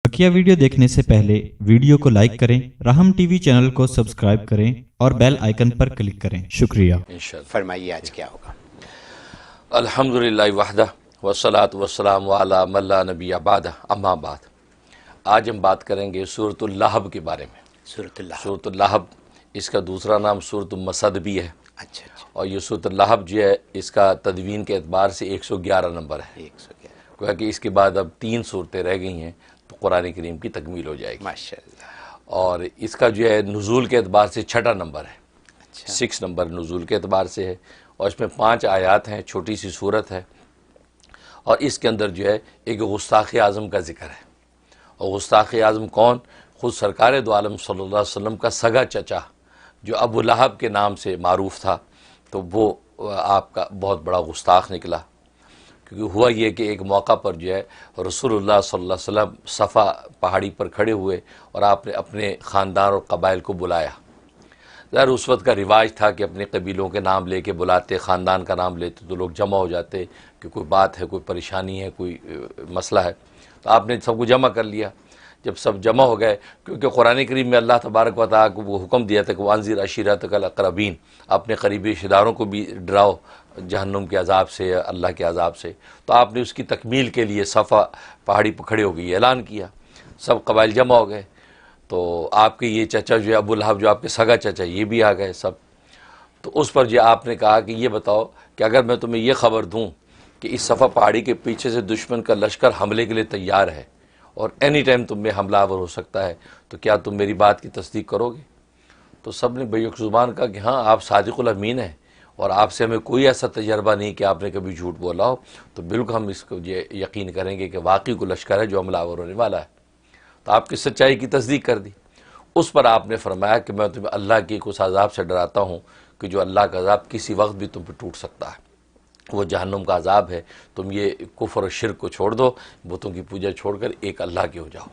बकिया video देखने से पहले वीडियो को लाइक करें, राहम टीवी चैनल को सब्सक्राइब करें और बेल आइकन पर क्लिक करें। शुक्रिया। इंशाअल्लाह। फरमाइए आज क्या होगा। अल्हम्दुलिल्लाह वहदा वस्सलातु वस्सलामु अला मन ला नबी बाद अम्मा बाद। आज हम बात करेंगे सूरतुल लहब के बारे में। सूरतुल लहब इसका दूसरा नाम सूरतुल मसद भी है। अच्छा अच्छा। और ये सूरतुल लहब जो है इसका तदवीन के एतबार से 111 नंबर है। 111। गोया कि इसके बाद अब 3 सूरतें रह गई हैं तो कुरान करीम की तकमील हो जाएगी माशाअल्लाह। और इसका जो है नुज़ूल के एतबार से 6ठा नंबर है। अच्छा। 6 नंबर नुज़ूल के एतबार से है और इसमें 5 आयात हैं, छोटी सी सूरत है। और इसके अंदर जो है एक गुस्ताख़ आज़म का ज़िक्र है। और गुस्ताख़ आज़म कौन? ख़ुद सरकार दो आलम सल्लल्लाहु अलैहि वसल्लम का सगा चचा जो अबू लहब के नाम से मारूफ़ था, तो वो आपका बहुत बड़ा गुस्ताख़ निकला। क्योंकि हुआ ये कि एक मौका पर जो है रसूलुल्लाह सल्लल्लाहु अलैहि वसल्लम सफ़ा पहाड़ी पर खड़े हुए और आपने अपने ख़ानदान और कबाइल को बुलाया। ज़ाहिर उस वक्त का रिवाज था कि अपने कबीलों के नाम लेके बुलाते, ख़ानदान का नाम लेते तो लोग जमा हो जाते कि कोई बात है, कोई परेशानी है, कोई मसला है। तो आपने सबको जमा कर लिया। जब सब जमा हो गए, क्योंकि कुरान करीम में अल्लाह तबारक व तआला को वो हुक्म दिया था कि वांज़िर अशीरतकल अक़रबीन, अपने करीबी रिश्तेदारों को भी डराओ जहन्नुम के अज़ाब से, अल्लाह के अज़ाब से। तो आपने उसकी तकमील के लिए सफ़ा पहाड़ी पर खड़े हो गए ऐलान किया। सब कबाइल जमा हो गए। तो आपके ये चचा जो है अबू लहब, जो आपके सगा चचा, ये भी आ गए सब। तो उस पर जो आपने कहा कि ये बताओ कि अगर मैं तुम्हें ये ख़बर दूं कि इस सफ़ा पहाड़ी के पीछे से दुश्मन का लश्कर हमले के लिए तैयार है और एनी टाइम तुम में हमलावर हो सकता है, तो क्या तुम मेरी बात की तस्दीक करोगे? तो सब ने बेयक ज़ुबान कहा कि हाँ, आप सादिक़ुल अमीन हैं और आपसे हमें कोई ऐसा तजर्बा नहीं कि आपने कभी झूठ बोला हो, तो बिल्कुल हम इसको ये यकीन करेंगे कि वाकई को लश्कर है जो हमलावर होने वाला है। तो आपकी सच्चाई की तस्दीक कर दी। उस पर आपने फरमाया कि मैं तुम्हें अल्लाह के उस अज़ाब से डराता हूँ कि जो अल्लाह का अज़ाब किसी वक्त भी तुम पर टूट सकता है, वो जहन्नुम का अज़ाब है। तुम ये कुफ्र और शिर्क को छोड़ दो, बुतों की पूजा छोड़कर एक अल्लाह के हो जाओ।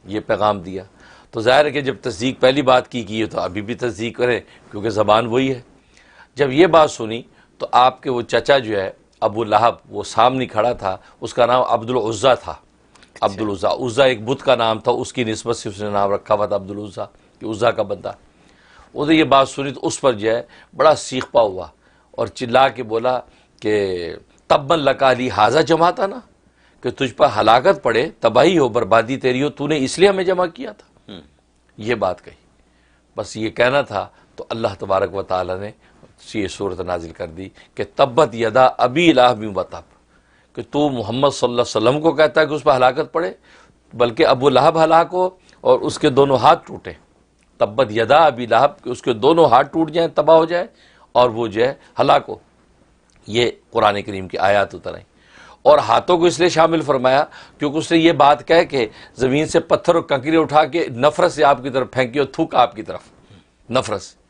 ये पैगाम दिया। तो ज़ाहिर है कि जब तस्दीक पहली बात की है तो अभी भी तस्दीक करें, क्योंकि ज़बान वही है। जब ये बात सुनी तो आपके वो चचा जो है अबू लहब, वो सामने खड़ा था, उसका नाम अब्दुल उज़्ज़ा था। अब्दुल उज़्ज़ा, उज़्ज़ा एक बुत का नाम था, उसकी निस्बत से उसने नाम रखा हुआ था अब्दुल उज़्ज़ा, कि उज़्ज़ा का बंदा। उसने ये बात सुनी तो उस पर जो है बड़ा सीखपा हुआ और चिल्ला के बोला कि तब्बन लका ली हाजा जमाता ना, कि तुझ पर हलाकत पड़े, तबाही हो, बर्बादी तेरी हो, तूने इसलिए हमें जमा किया था। ये बात कही, बस ये कहना था। तो अल्लाह तबारक व तआला ने ये सूरत नाजिल कर दी कि तब्बत यदा अबी लहब व तब, कि तू मोहम्मद सल्लल्लाहु अलैहि वसल्लम को कहता है कि उस पर हलाकत पड़े, बल्कि अबू लहब हलाक हो और उसके दोनों हाथ टूटे। तब्बत यदा अबी लहब, कि उसके दोनों हाथ टूट जाएं, तबाह हो जाए और वो जो है हलाक हो। ये कुरान करीम की आयत उतर आई। और हाथों को इसलिए शामिल फरमाया क्योंकि उसने ये बात कह के ज़मीन से पत्थर और कंकरी उठा के नफ़रत से आपकी तरफ फेंकी और थूका आपकी तरफ, नफ़रत से।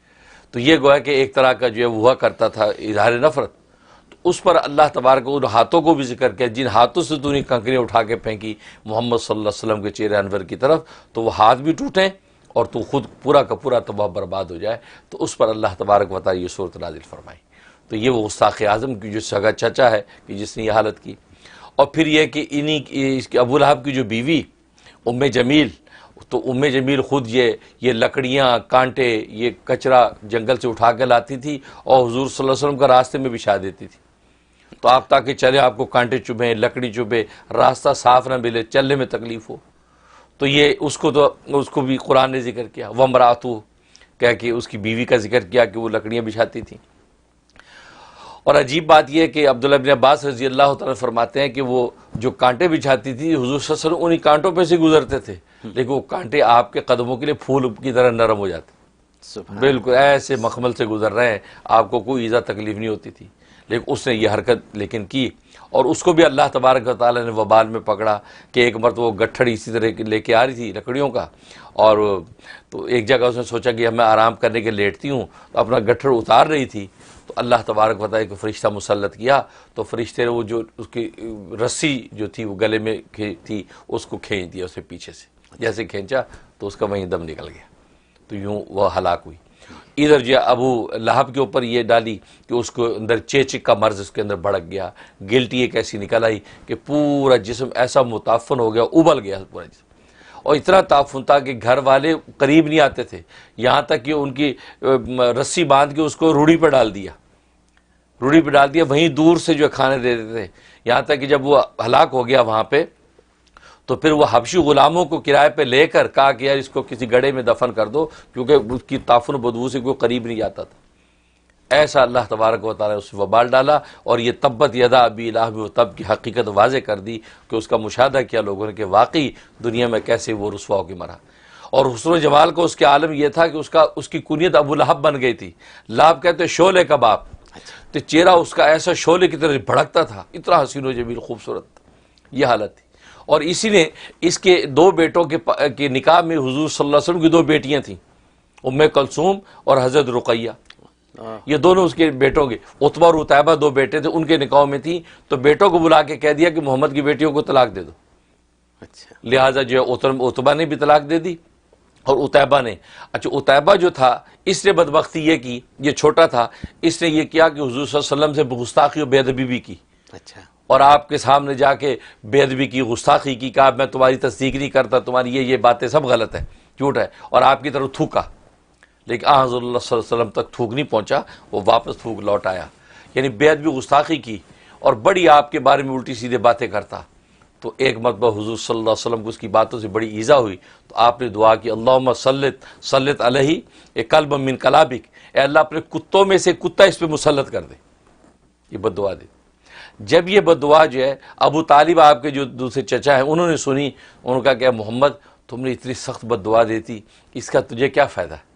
तो ये गोया कि एक तरह का जो है हुआ करता था इज़हार नफ़रत। तो उस पर अल्लाह तबारक उन हाथों को भी जिक्र किया जिन हाथों से तूने कंकरियाँ उठा के फेंकी मोहम्मद सल्लल्लाहु अलैहि वसल्लम के चेहरे अनवर की तरफ, तो वो हाथ भी टूटें और तू खुद पूरा का पूरा तबाह बर्बाद हो जाए। तो उस पर अल्लाह तबारक व तआला ये सूरत नाज़िल फरमाई। तो ये वो गुस्ताख़ आज़म की जो सगा चचा है कि जिसने ये हालत की। और फिर यह कि इसके अबू लहब की जो बीवी उम्मे जमील, तो उम्मे जमील ख़ुद ये लकड़ियाँ, कांटे, ये कचरा जंगल से उठा के लाती थी और हुज़ूर सल्लल्लाहु अलैहि वसल्लम का रास्ते में बिछा देती थी। तो आप ताकि चले, आपको कांटे चुभें, लकड़ी चुभे, रास्ता साफ़ ना मिले, चलने में तकलीफ़ हो। तो ये उसको भी कुरान ने जिक्र किया। वमरातु कह के उसकी बीवी का जिक्र किया कि वो लकड़ियाँ बिछाती थी। और अजीब बात यह है कि अब्दुल्लाह इब्न अब्बास रज़ी अल्लाह तआला फरमाते हैं कि वो जो कांटे बिछाती थी हुज़ूर सल्लल्लाहु अलैहि वसल्लम उन्हीं कांटों पे से गुजरते थे, लेकिन वो कांटे आपके कदमों के लिए फूल की तरह नरम हो जाते, बिल्कुल ऐसे मखमल से गुजर रहे हैं, आपको कोई ईज़ा तकलीफ़ नहीं होती थी। लेकिन उसने ये हरकत लेकिन की और उसको भी अल्लाह तबारक व तआला ने वबाल में पकड़ा कि एक मरतबा वो गट्ठड़ इसी तरह लेके आ रही थी लकड़ियों का, और तो एक जगह उसने सोचा कि मैं आराम करने के लेटती हूँ, तो अपना गट्ठड़ उतार रही थी। तो अल्लाह तबारक व तआला को फ़रिश्ता मुसल्लत किया, तो फ़रिश्ते ने वो जो उसकी रस्सी जो थी वो गले में थी उसको खींच दिया, उसे पीछे से जैसे खींचा तो उसका वहीं दम निकल गया। तो यूँ वह हलाक हुई। इधर जो अबू लहब के ऊपर ये डाली कि उसको अंदर चेचिक का मर्ज उसके अंदर भड़क गया, गिल्टी एक ऐसी निकल आई कि पूरा जिस्म ऐसा मुताफ़न हो गया, उबल गया पूरा जिस्म। اور اتنا تعفن تھا کہ گھر والے قریب نہیں آتے تھے، یہاں تک کہ ان کی رسی باندھ کے اس کو روڑی پہ ڈال دیا، وہیں دور سے جو کھانے دیتے تھے، یہاں تک کہ جب وہ ہلاک ہو گیا وہاں پہ تو پھر وہ حبشی غلاموں کو کرائے پہ لے کر کہا کہ یار اس کو کسی گڑھے میں دفن کر دو، کیونکہ اس کی تعفن و بدبو سے کوئی قریب نہیں جاتا تھا۔ ایسا اللہ تبارک و تعالیٰ نے اس وبال ڈالا، اور یہ تبت یدا ابی لہب وتب کی حقیقت واضح کر دی کہ اس کا مشاہدہ کیا لوگوں نے کہ واقعی دنیا میں کیسے وہ رسوا ہو کے مرا۔ اور حسن و جمال کو اس کے عالم یہ تھا کہ اس کی کنیت ابو لہب بن گئی تھی۔ لہب کہتے شعلے کا باپ، تو چہرہ اس کا ایسا شعلے کی طرح بھڑکتا تھا، اتنا حسین و جمیل خوبصورت تھا، یہ حالت تھی۔ اور اسی نے اس کے دو بیٹوں کے نکاح میں حضور صلی اللہ علیہ وسلم کی دو بیٹیاں تھیں، ام کلثوم اور حضرت رقیہ، یہ دونوں اس کے بیٹوں کے، عتبہ اور عتیبہ دو بیٹے تھے، ان کے نکاح میں تھیں، تو بیٹوں کو بلا کے کہہ دیا کہ محمد کی بیٹیوں کو طلاق دے دو۔ اچھا، لہٰذا جو ہے عتبہ نے بھی طلاق دے دی اور عتیبہ نے، عتیبہ جو تھا اس نے بدبختی یہ کی، یہ چھوٹا تھا، اس نے یہ کیا کہ حضور صلی اللہ علیہ وسلم سے گستاخی و بے ادبی بھی کی، اچھا، اور آپ کے سامنے جا کے بے ادبی کی، گستاخی کی، کہا میں تمہاری تصدیق نہیں کرتا، تمہاری یہ باتیں سب غلط ہیں، جھوٹ ہے، اور آپ کی طرف تھوکا، لیکن حضور اللہ صلی اللہ علیہ وسلم تک تھوک نہیں پہنچا، وہ واپس تھوک لوٹ آیا، یعنی بے ادبی گستاخی کی اور بڑی آپ کے بارے میں الٹی سیدھے باتیں کرتا۔ تو ایک مرتبہ حضور صلی اللہ علیہ وسلم کو اس کی باتوں سے بڑی ایذا ہوئی، تو آپ نے دعا کی اللہم سلط علیہ ایک کلب من کلابک، اے اللہ اپنے کتوں میں سے کتا اس پہ مسلط کر دے، یہ بد دعا دے۔ جب یہ بد دعا جو ہے ابو طالب آپ کے جو دوسرے چچا ہیں انہوں نے سنی، انہوں نے کہا کہ اے محمد تم نے اتنی سخت بد دعا دیتی، اس کا تجھے کیا فائدہ ہے،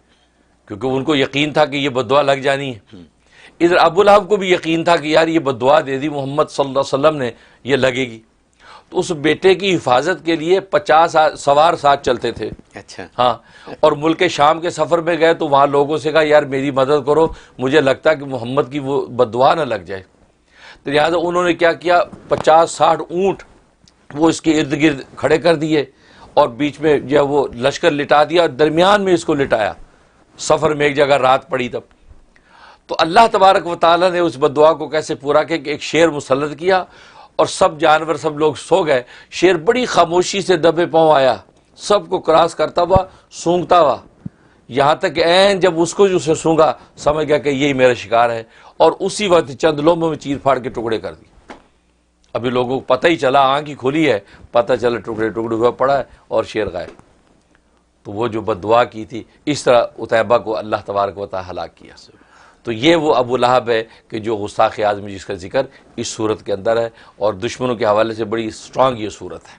کیونکہ ان کو یقین تھا کہ یہ بد دعا لگ جانی ہے۔ ادھر ابو لہب کو بھی یقین تھا کہ یار یہ بد دعا دے دی محمد صلی اللہ علیہ وسلم نے، یہ لگے گی، تو اس بیٹے کی حفاظت کے لیے 50 سوار ساتھ چلتے تھے۔ اچھا، ہاں، اور ملک شام کے سفر میں گئے تو وہاں لوگوں سے کہا یار میری مدد کرو، مجھے لگتا ہے کہ محمد کی وہ بد دعا نہ لگ جائے، تو لہٰذا انہوں نے کیا کیا، 50-60 اونٹ وہ اس کے ارد گرد کھڑے کر دیے، اور بیچ میں جو ہے وہ لشکر لٹا دیا، درمیان میں اس کو لٹایا، سفر میں ایک جگہ رات پڑی تب۔ تو اللہ تبارک و تعالیٰ نے اس بد دعا کو کیسے پورا کیا کہ ایک شیر مسلط کیا، اور سب جانور سب لوگ سو گئے، شیر بڑی خاموشی سے دبے پاؤں آیا، سب کو کراس کرتا ہوا، سونگتا ہوا، یہاں تک کہ عین جب اس کو جو سے سونگا سمجھ گیا کہ یہی میرا شکار ہے، اور اسی وقت چند لمحوں میں چیر پھاڑ کے ٹکڑے کر دی۔ ابھی لوگوں کو پتہ ہی چلا، آنکھ ہی کھلی ہے، پتہ چلا ٹکڑے ٹکڑے ہوا پڑا ہے اور شیر غائب۔ تو وہ جو بد دعا کی تھی، اس طرح عتیبہ کو اللہ تبارک و تعالی ہلاک کیا۔ تو یہ وہ ابو لہب ہے کہ جو گستاخ اعظم جس کا ذکر اس صورت کے اندر ہے، اور دشمنوں کے حوالے سے بڑی اسٹرانگ یہ صورت ہے۔